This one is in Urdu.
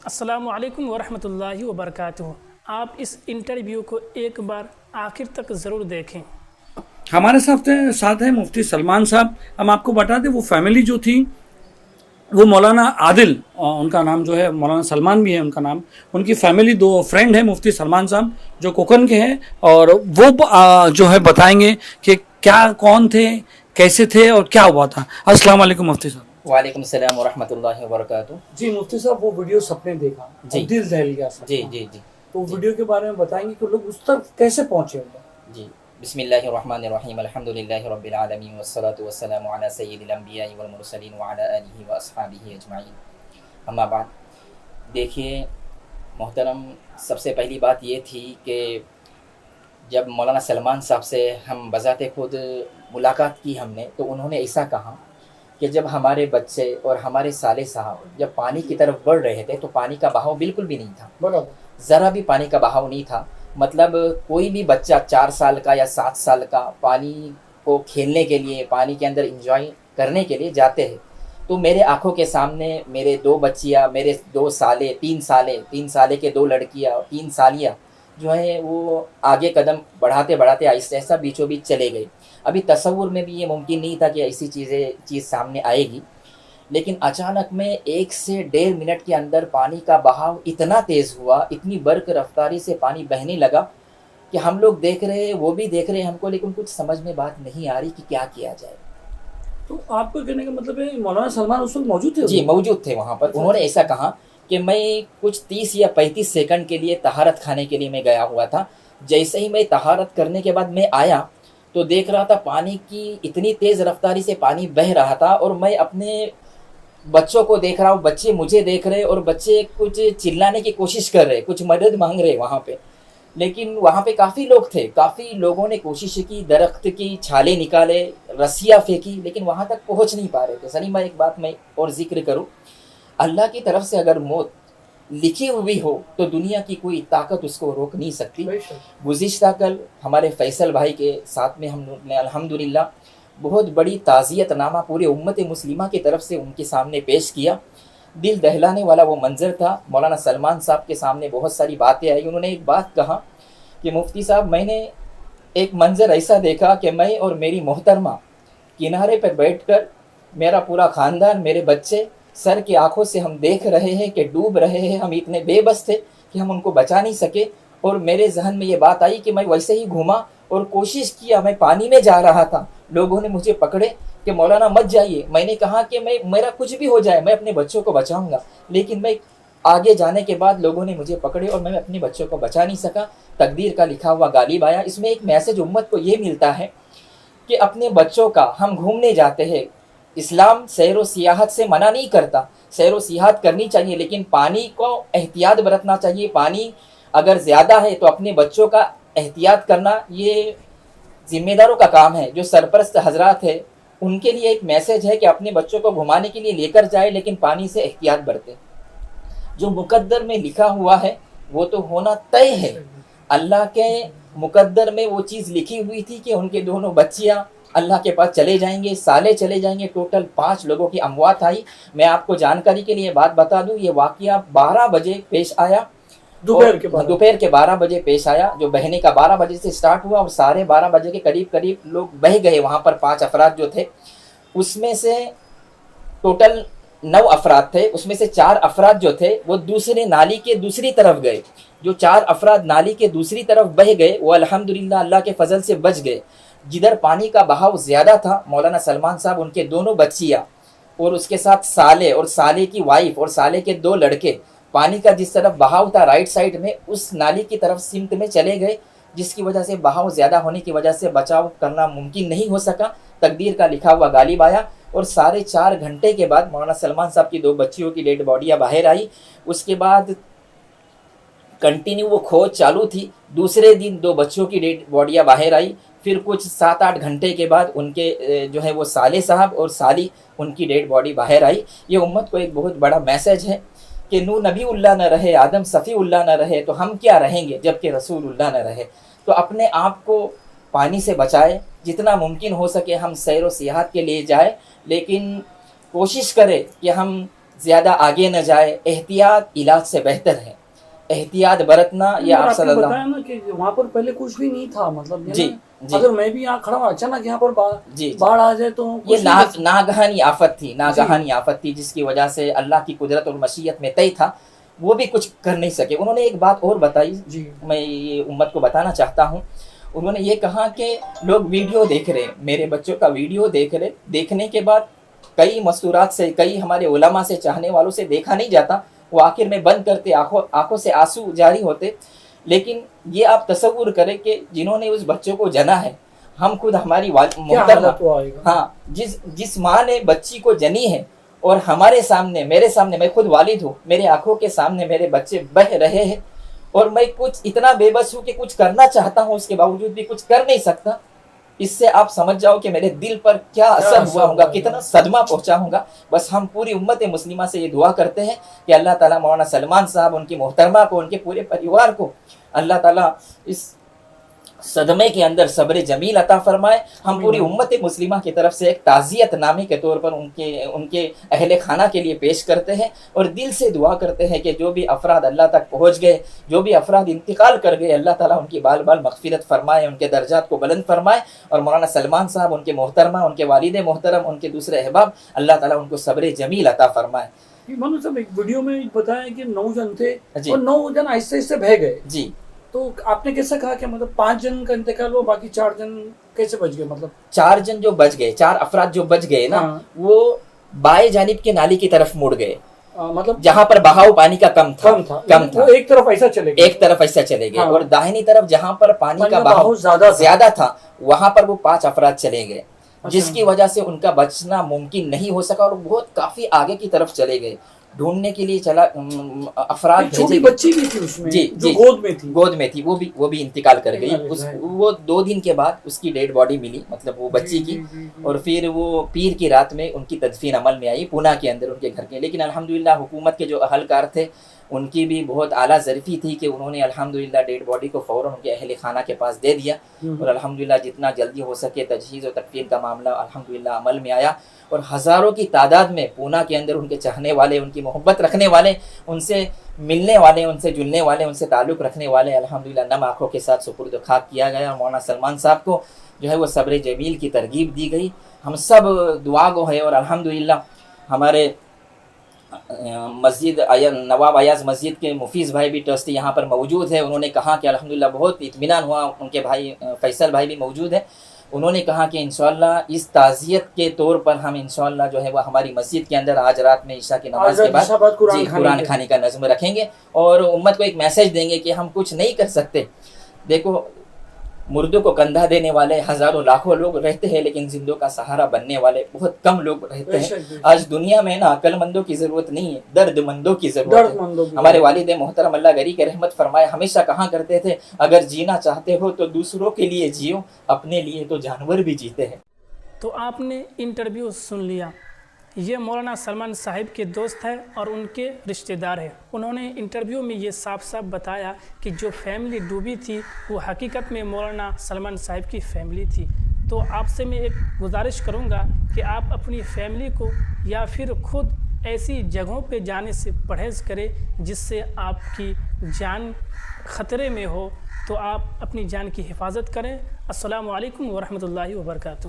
السلام علیکم ورحمۃ اللہ وبرکاتہ۔ آپ اس انٹرویو کو ایک بار آخر تک ضرور دیکھیں۔ ہمارے ساتھ ہیں مفتی سلمان صاحب۔ ہم آپ کو بتا دیں وہ فیملی جو تھی وہ مولانا عادل، ان کا نام جو ہے مولانا سلمان بھی ہے ان کا نام، ان کی فیملی دو فرینڈ ہیں مفتی سلمان صاحب جو کوکن کے ہیں، اور وہ جو ہے بتائیں گے کہ کیا کون تھے، کیسے تھے اور کیا ہوا تھا۔ السلام علیکم مفتی صاحب۔ وعلیکم السلام ورحمۃ اللہ وبرکاتہ۔ جی مفتی صاحب، وہ ویڈیو سب نے دیکھا، جی دل دہل گیا سب جی کا۔ جی جی تو ویڈیو کے بارے میں بتائیں گے کہ لوگ اس تک کیسے پہنچے ہوئے۔ جی بسم اللہ الرحمن الرحیم، الحمد للہ رب العالمین والصلاة والسلام علی سید الانبیاء والمرسلین وعلی آلہ واصحابہ اجمعین، اما بعد۔ دیکھیے محترم، سب سے پہلی بات یہ تھی کہ جب مولانا سلمان صاحب سے ہم بذات خود ملاقات کی ہم نے، تو انہوں نے ایسا کہا کہ جب ہمارے بچے اور ہمارے صالح صاحب جب پانی کی طرف بڑھ رہے تھے تو پانی کا بہاؤ بالکل بھی نہیں تھا، ذرا بھی پانی کا بہاؤ نہیں تھا۔ مطلب کوئی بھی بچہ 4 سال کا یا 7 سال کا پانی کو کھیلنے کے لیے، پانی کے اندر انجوائے کرنے کے لیے جاتے ہیں، تو میرے آنکھوں کے سامنے میرے 2 بچیاں، میرے 2 سالے، 3 سالے کے 2 لڑکیاں، 3 سالیاں جو ہیں وہ آگے قدم بڑھاتے بڑھاتے آہستہ آہستہ بیچوں بیچ چلے گئے۔ ابھی تصور میں بھی یہ ممکن نہیں تھا کہ ایسی چیز سامنے آئے گی، لیکن اچانک میں 1 سے 1.5 منٹ کے اندر پانی کا بہاؤ اتنا تیز ہوا، اتنی برق رفتاری سے پانی بہنے لگا کہ ہم لوگ دیکھ رہے، وہ بھی دیکھ رہے ہم کو، لیکن کچھ سمجھ میں بات نہیں آ رہی کہ کیا کیا جائے۔ تو آپ کو کہنے کا مطلب ہے مولانا سلمان اس وقت موجود تھے؟ جی موجود تھے وہاں پر۔ انہوں نے ایسا کہا کہ میں کچھ 30 یا 35 سیکنڈ کے لیے طہارت خانے کے لیے میں گیا ہوا تھا، جیسے ہی میں طہارت کرنے کے بعد میں آیا تو دیکھ رہا تھا پانی کی اتنی تیز رفتاری سے پانی بہہ رہا تھا، اور میں اپنے بچوں کو دیکھ رہا ہوں، بچے مجھے دیکھ رہے، اور بچے کچھ چلانے کی کوشش کر رہے، کچھ مدد مانگ رہے وہاں پہ، لیکن وہاں پہ کافی لوگ تھے، کافی لوگوں نے کوشش کی، درخت کی چھالیں نکالے، رسیاں پھینکی، لیکن وہاں تک پہنچ نہیں پا رہے تھے۔ سلیمہ ایک بات میں اور ذکر کروں، اللہ کی طرف سے اگر موت لکھی ہوئی ہو تو دنیا کی کوئی طاقت اس کو روک نہیں سکتی۔ گزشتہ کل ہمارے فیصل بھائی کے ساتھ میں ہم نے الحمدللہ بہت بڑی تعزیت نامہ پورے امت مسلمہ کی طرف سے ان کے سامنے پیش کیا۔ دل دہلانے والا وہ منظر تھا۔ مولانا سلمان صاحب کے سامنے بہت ساری باتیں آئی۔ انہوں نے ایک بات کہا کہ مفتی صاحب، میں نے ایک منظر ایسا دیکھا کہ میں اور میری محترمہ کنارے پر بیٹھ کر، میرا پورا خاندان، میرے بچے سر کی آنکھوں سے ہم دیکھ رہے ہیں کہ ڈوب رہے ہیں، ہم اتنے بے بس تھے کہ ہم ان کو بچا نہیں سکے، اور میرے ذہن میں یہ بات آئی کہ میں ویسے ہی گھوما اور کوشش کیا، میں پانی میں جا رہا تھا، لوگوں نے مجھے پکڑے کہ مولانا مت جائیے، میں نے کہا کہ میرا کچھ بھی ہو جائے میں اپنے بچوں کو بچاؤں گا، لیکن میں آگے جانے کے بعد لوگوں نے مجھے پکڑے اور میں اپنے بچوں کو بچا نہیں سکا، تقدیر کا لکھا ہوا غالب آیا۔ اس میں ایک میسج امت کو یہ ملتا ہے کہ اپنے بچوں کا، ہم گھومنے جاتے ہیں، اسلام سیر و سیاحت سے منع نہیں کرتا، سیر و سیاحت کرنی چاہیے، لیکن پانی کو احتیاط برتنا چاہیے۔ پانی اگر زیادہ ہے تو اپنے بچوں کا احتیاط کرنا یہ ذمہ داروں کا کام ہے۔ جو سرپرست حضرات ہیں ان کے لیے ایک میسج ہے کہ اپنے بچوں کو گھمانے کے لیے لے کر جائے، لیکن پانی سے احتیاط برتے۔ جو مقدر میں لکھا ہوا ہے وہ تو ہونا طے ہے۔ اللہ کے مقدر میں وہ چیز لکھی ہوئی تھی کہ ان کے دونوں بچیاں اللہ کے پاس چلے جائیں گے، سالے چلے جائیں گے۔ ٹوٹل 5 لوگوں کی اموات آئی۔ میں آپ کو جانکاری کے لیے بات بتا دوں، یہ واقعہ 12 بجے پیش آیا، دوپہر کے 12 بجے پیش آیا، جو بہنے کا 12 بجے سے سٹارٹ ہوا، اور 12:30 بجے کے قریب لوگ بہہ گئے وہاں پر۔ 5 افراد جو تھے اس میں سے ٹوٹل 9 افراد تھے، اس میں سے 4 افراد جو تھے وہ دوسرے نالی کے دوسری طرف گئے۔ جو 4 افراد نالی کے دوسری طرف بہہ گئے وہ الحمدللہ اللہ کے فضل سے بچ گئے۔ جدھر پانی کا بہاؤ زیادہ تھا، مولانا سلمان صاحب، ان کے دونوں بچیاں اور اس کے ساتھ سالے اور سالے کی وائف اور سالے کے 2 لڑکے، پانی کا جس طرف بہاؤ تھا رائٹ سائڈ میں، اس نالی کی طرف سمت میں چلے گئے، جس کی وجہ سے بہاؤ زیادہ ہونے کی وجہ سے بچاؤ کرنا ممکن نہیں ہو سکا۔ تقدیر کا لکھا ہوا غالب آیا، اور 4.5 گھنٹے کے بعد مولانا سلمان صاحب کی 2 بچیوں کی ڈیڈ باڈیاں باہر آئی۔ اس کے بعد کنٹینیو وہ کھوج چالو تھی۔ دوسرے دن 2 بچوں کی ڈیڈ باڈیاں باہر آئی۔ پھر کچھ 7-8 گھنٹے کے بعد ان کے جو ہے وہ صالح صاحب اور سالی، ان کی ڈیڈ باڈی باہر آئی۔ یہ امت کو ایک بہت بڑا میسج ہے کہ نو نبی اللہ نہ رہے، آدم صفی اللہ نہ رہے تو ہم کیا رہیں گے جب کہ رسول اللہ نہ رہے۔ تو اپنے آپ کو پانی سے بچائے، جتنا ممکن ہو سکے ہم سیر و سیاحت کے لیے جائے، لیکن کوشش کرے کہ ہم زیادہ آگے نہ جائے، احتیاط علاج سے بہتر ہے، احتیاط برتنا یہ آپ صلی اللہ بتایا نا کہ وہاں پر پہلے کچھ بھی نہیں تھا، مطلب جی جی اگر میں بھی یہاں کھڑا ہوں اچانک یہاں پر جی باڑھ آ جائے تو یہ ناگہانی آفت تھی، ناگہانی آفت تھی جس کی وجہ سے اللہ کی قدرت اور مشیت میں طے تھا، وہ بھی کچھ کر نہیں سکے۔ انہوں نے ایک بات اور بتائی، جی میں یہ امت کو بتانا چاہتا ہوں، انہوں نے یہ کہا کہ لوگ ویڈیو دیکھ رہے ہیں، میرے بچوں کا ویڈیو دیکھ رہے، دیکھنے کے بعد کئی مستورات سے، کئی ہمارے علماء سے، چاہنے والوں سے دیکھا نہیں جاتا، وہ آخر میں بند کرتے، آنکھوں سے آنسو جاری ہوتے۔ لیکن یہ آپ تصور کریں کہ جنہوں نے اس بچوں کو جنا ہے، ہم خود ہماری محترمہ، ہاں جس ماں نے بچی کو جنی ہے، اور ہمارے سامنے، میرے سامنے، میں خود والد ہوں، میرے آنکھوں کے سامنے میرے بچے بہ رہے ہیں، اور میں کچھ اتنا بے بس ہوں کہ کچھ کرنا چاہتا ہوں، اس کے باوجود بھی کچھ کر نہیں سکتا۔ اس سے آپ سمجھ جاؤ کہ میرے دل پر کیا اثر ہوا ہوگا، کتنا صدمہ پہنچا ہوگا۔ بس ہم پوری امت مسلمہ سے یہ دعا کرتے ہیں کہ اللہ تعالیٰ مولانا سلمان صاحب، ان کی محترمہ کو، ان کے پورے پریوار کو اللہ تعالیٰ اس صدمے کے اندر صبر جمیل عطا فرمائے۔ ہم پوری امت مسلمہ کی طرف سے ایک تعزیت نامے کے طور پر ان کے اہل خانہ کے لیے پیش کرتے ہیں، اور دل سے دعا کرتے ہیں کہ جو بھی افراد اللہ تک پہنچ گئے، جو بھی افراد انتقال کر گئے، اللہ تعالیٰ ان کی بال بال مغفرت فرمائے، ان کے درجات کو بلند فرمائے، اور مولانا سلمان صاحب، ان کے محترمہ، ان کے والد محترم، ان کے دوسرے احباب، اللہ تعالیٰ ان کو صبر جمیل عطا فرمائے۔ مولانا صاحب ایک ویڈیو میں بتایا کہ 9 جن تھے جی اور 9 جن آہستہ آہستہ بہ گئے، جی تو آپ نے کیسا کہا کہ مطلب 5 جن کا انتقال ہوا، باقی 4 جن کیسے بچ گئے؟ مطلب 4 جن جو بچ گئے، 4 افراد جو بچ گئے نا، ہاں۔ وہ بائیں جانب کے نالی کی طرف مڑ گئے، مطلب جہاں پر بہاؤ پانی کا کم تھا، وہ ایک طرف ایسا چلے گئے، ایک طرف ایسا چلے گئے، ہاں۔ اور داہنی طرف جہاں پر پانی کا بہاؤ زیادہ تھا، وہاں پر وہ 5 افراد چلے گئے، جس کی وجہ سے ان کا بچنا ممکن نہیں ہو سکا، اور بہت کافی آگے کی طرف چلے گئے۔ ڈھونڈنے کے لیے افراد چھوٹی بچی بھی تھی اس میں، جی جو گود میں تھی، وہ بھی انتقال کر گئی۔ وہ 2 دن کے بعد اس کی ڈیڈ باڈی ملی، مطلب وہ بچی کی، اور پھر وہ پیر کی رات میں ان کی تدفین عمل میں آئی پونا کے اندر ان کے گھر کے۔ لیکن الحمدللہ حکومت کے جو اہلکار تھے، ان کی بھی بہت اعلیٰ ظرفی تھی کہ انہوں نے الحمدللہ ڈیڈ باڈی کو فوراً ان کے اہل خانہ کے پاس دے دیا، اور الحمدللہ جتنا جلدی ہو سکے تجہیز و تکفین کا معاملہ الحمدللہ عمل میں آیا، اور ہزاروں کی تعداد میں پونا کے اندر ان کے چاہنے والے، ان کی محبت رکھنے والے، ان سے ملنے والے، ان سے جلنے والے، ان سے تعلق رکھنے والے الحمدللہ نم آنکھوں کے ساتھ سپرد خاک کیا گیا، اور مولانا سلمان صاحب کو جو ہے وہ صبر جمیل کی ترغیب دی گئی۔ ہم سب دعا گو ہے، اور الحمدللہ ہمارے مسجد نواب ایاز مسجد کے مفیظ بھائی بھی ٹرسٹی یہاں پر موجود ہے، انہوں نے کہا کہ الحمدللہ بہت اطمینان ہوا، ان کے بھائی فیصل بھائی بھی موجود ہیں، انہوں نے کہا کہ انشاءاللہ اس تعزیت کے طور پر ہم انشاءاللہ جو ہے وہ ہماری مسجد کے اندر آج رات میں عشاء کی نماز کے بعد قرآن کھانے کا نظم رکھیں گے، اور امت کو ایک میسج دیں گے کہ ہم کچھ نہیں کر سکتے۔ دیکھو، مردوں کو کندھا دینے والے ہزاروں لاکھوں لوگ رہتے ہیں، لیکن زندوں کا سہارا بننے والے بہت کم لوگ رہتے ہیں۔ آج دنیا میں نا عقل مندوں کی ضرورت نہیں ہے، درد مندوں کی ضرورت ہے۔ ہمارے والد محترم اللہ گری کے رحمت فرمائے ہمیشہ کہا کرتے تھے، اگر جینا چاہتے ہو تو دوسروں کے لیے جیو، اپنے لیے تو جانور بھی جیتے ہیں۔ تو آپ نے انٹرویو سن لیا، یہ مولانا سلمان صاحب کے دوست ہیں اور ان کے رشتہ دار ہیں۔ انہوں نے انٹرویو میں یہ صاف صاف بتایا کہ جو فیملی ڈوبی تھی وہ حقیقت میں مولانا سلمان صاحب کی فیملی تھی۔ تو آپ سے میں ایک گزارش کروں گا کہ آپ اپنی فیملی کو یا پھر خود ایسی جگہوں پہ جانے سے پرہیز کریں جس سے آپ کی جان خطرے میں ہو، تو آپ اپنی جان کی حفاظت کریں۔ السلام علیکم ورحمۃ اللہ وبرکاتہ۔